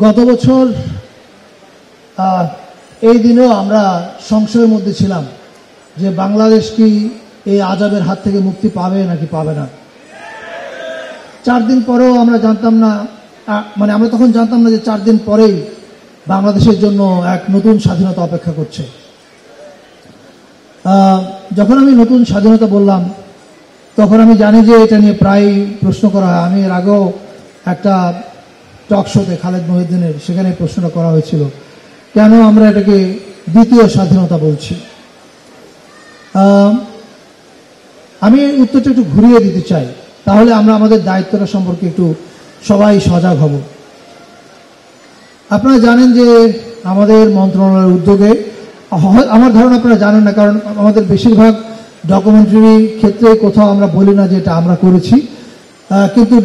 গত বছর এই দিনেও আমরা সংশয়ের মধ্যে ছিলাম যে বাংলাদেশ কি এই আযাবের হাত থেকে মুক্তি পাবে নাকি পাবে না। 4 দিন পরেও আমরা জানতাম না, মানে আমরা তখন জানতাম না যে 4 দিন পরেই বাংলাদেশের জন্য এক নতুন স্বাধীনতা অপেক্ষা করছে। যখন আমি নতুন স্বাধীনতা বললাম তখন আমি জানি যে এটা নিয়ে প্রায় প্রশ্ন করা হয়। আমি এর আগেও একটা টক শোতে খালেদ মহিউদ্দিনের সেখানে প্রশ্নটা করা হয়েছিল, কেন আমরা এটাকে দ্বিতীয় স্বাধীনতা বলছি। আমি উত্তরটা একটু ঘুরিয়ে দিতে চাই, তাহলে আমরা আমাদের দায়িত্বটা সম্পর্কে একটু সবাই সজাগ হব। আপনারা জানেন যে আমাদের মন্ত্রণালয়ের উদ্যোগে, আমার ধারণা আপনারা জানেন না, কারণ আমাদের বেশিরভাগ ডকুমেন্টারি ক্ষেত্রে কোথাও আমরা বলি না যে এটা আমরা করেছি, কিন্তু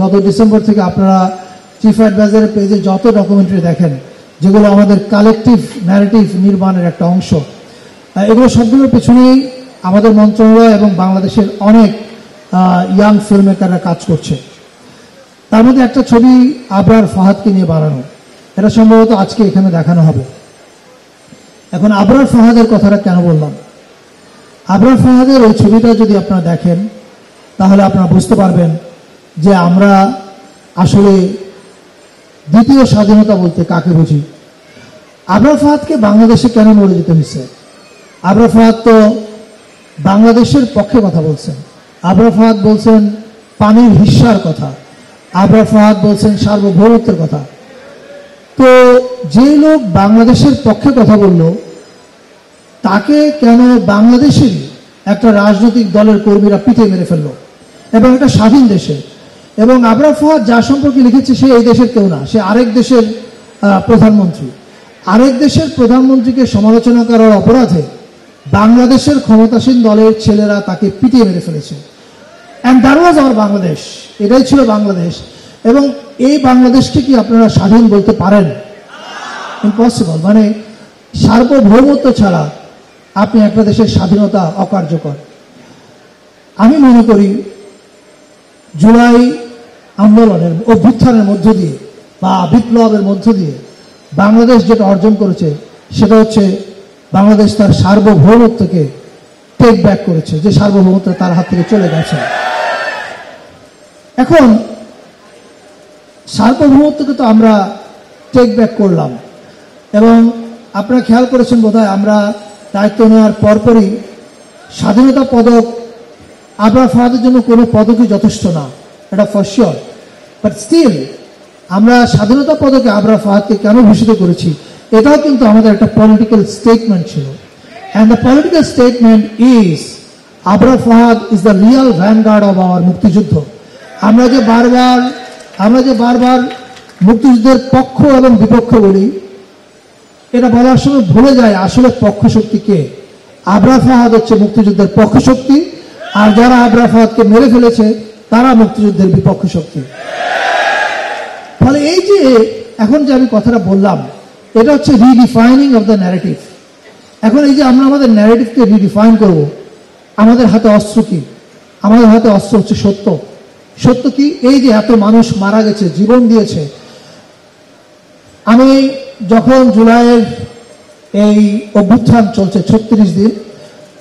গত ডিসেম্বর থেকে আপনারা চিফ অ্যাডভাইজারের পেজে যত ডকুমেন্টারি দেখেন যেগুলো আমাদের কালেকটিভ ন্যারেটিভ নির্মাণের একটা অংশ, এগুলো সবগুলোর পেছনেই আমাদের মন্ত্রণালয় এবং বাংলাদেশের অনেক ইয়াং ফিল্ম মেকাররা কাজ করছে। তার মধ্যে একটা ছবি আবরার ফাহাদকে নিয়ে বানানো, এটা সম্ভবত আজকে এখানে দেখানো হবে। এখন আবরার ফাহাদের কথাটা কেন বললাম? আবরার ফাহাদের ওই ছবিটা যদি আপনারা দেখেন তাহলে আপনারা বুঝতে পারবেন যে আমরা আসলে দ্বিতীয় স্বাধীনতা বলতে কাকে বুঝি। আবরার ফাহাদকে বাংলাদেশে কেন মরে যেতে হয়েছে? আবরার ফাহাদ তো বাংলাদেশের পক্ষে কথা বলছেন, আবরার ফাহাদ বলছেন পানির হিস্সার কথা, আবরার ফাহাদ বলছেন সার্বভৌমত্বের কথা। তো যে লোক বাংলাদেশের পক্ষে কথা বলল তাকে কেন বাংলাদেশের একটা রাজনৈতিক দলের কর্মীরা পিঠে মেরে ফেললো, এবং একটা স্বাধীন দেশে। এবং আবরার ফাহাদ যার সম্পর্কে লিখেছে সে এই দেশের কেউ না, সে আরেক দেশের প্রধানমন্ত্রী। আরেক দেশের প্রধানমন্ত্রীকে সমালোচনা করার অপরাধে বাংলাদেশের ক্ষমতাসীন দলের ছেলেরা তাকে পিটিয়ে মেরে ফেলেছে। And that was our Bangladesh, এটাই ছিল বাংলাদেশ। এবং এই বাংলাদেশকে কি আপনারা স্বাধীন বলতে পারেন? ইম্পসিবল। মানে সার্বভৌমত্ব ছাড়া আপনি একটা দেশের স্বাধীনতা অকার্যকর। আমি মনে করি জুলাই আন্দোলনের অভ্যুত্থানের মধ্য দিয়ে বা বিপ্লবের মধ্য দিয়ে বাংলাদেশ যেটা অর্জন করেছে সেটা হচ্ছে বাংলাদেশ তার সার্বভৌমত্বকে টেক ব্যাক করেছে, যে সার্বভৌমত্ব তার হাত থেকে চলে গেছে। এখন সার্বভৌমত্বকে তো আমরা টেক ব্যাক করলাম, এবং আপনারা খেয়াল করেছেন বোধহয় আমরা দায়িত্ব নেওয়ার পরপরই স্বাধীনতা পদক আবরার ফাহাদের জন্য কোনো পদকই যথেষ্ট না, এটা ফর শিওর। বাট স্টিল আমরা স্বাধীনতা পদকে আবরার ফাহাদকে কেন ভূষিত করেছি, এটাও কিন্তু আমাদের একটা পলিটিক্যাল স্টেটমেন্ট ছিল। And the political statement is Abrar Fahad is the Real vanguard of our মুক্তিযুদ্ধ। আমরা যে বারবার মুক্তিযুদ্ধের পক্ষ এবং বিপক্ষ বলি, এটা বলার সময় ভুলে যায় আসলে পক্ষ শক্তি কে। আবরার ফাহাদ হচ্ছে মুক্তিযুদ্ধের পক্ষ শক্তি, আর যারা আবরার ফাহাদকে মেরে ফেলেছে তারা মুক্তিযুদ্ধের বিপক্ষ শক্তি। ফলে এই যে এখন যে আমি কথাটা বললাম, এটা হচ্ছে রিডিফাইনিং অফ দ্য ন্যারেটিভ। এখন এই যে আমরা আমাদের ন্যারেটিভকে রিডিফাইন করব, আমাদের হাতে অস্ত্র কি? আমাদের হাতে অস্ত্র হচ্ছে সত্য। সত্য কি? এই যে এত মানুষ মারা গেছে, জীবন দিয়েছে। আমি যখন জুলাইয়ের এই অভ্যুত্থান চলছে 36 দিন,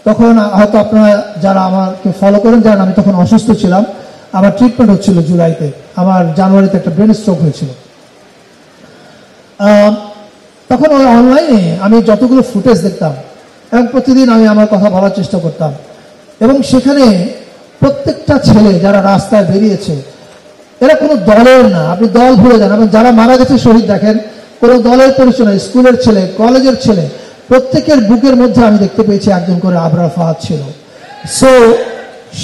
তখন হয়তো আপনারা যারা আমাকে ফলো করেন জানেন আমি তখন অসুস্থ ছিলাম, আমার ট্রিটমেন্ট হচ্ছিল জুলাইতে, আমার জানুয়ারিতে একটা ব্রেন স্ট্রোক হয়েছিল। তখন ওই অনলাইনে আমি যতগুলো ফুটেজ দেখতাম এবং প্রতিদিন আমি আমার কথা বলার চেষ্টা করতাম, এবং সেখানে প্রত্যেকটা ছেলে যারা রাস্তায় বেরিয়েছে এরা কোনো দলের না, আপনি দল ভুলে যান। এবং যারা মারা গেছে শহীদ দেখেন, কোনো দলের পরিচয় নয়, স্কুলের ছেলে, কলেজের ছেলে, প্রত্যেকের বুকের মধ্যে আমি দেখতে পেয়েছি একজন করে আবরার ফাহাদ ছিল। সো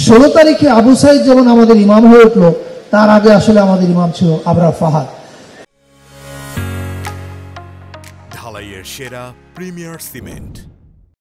16 তারিখে আবু সাইদ যেমন আমাদের ইমাম হয়ে উঠলো, তার আগে আসলে আমাদের ইমাম ছিল আবরার ফাহাদ। ঢালাইয়ের সেরা প্রিমিয়ার সিমেন্ট।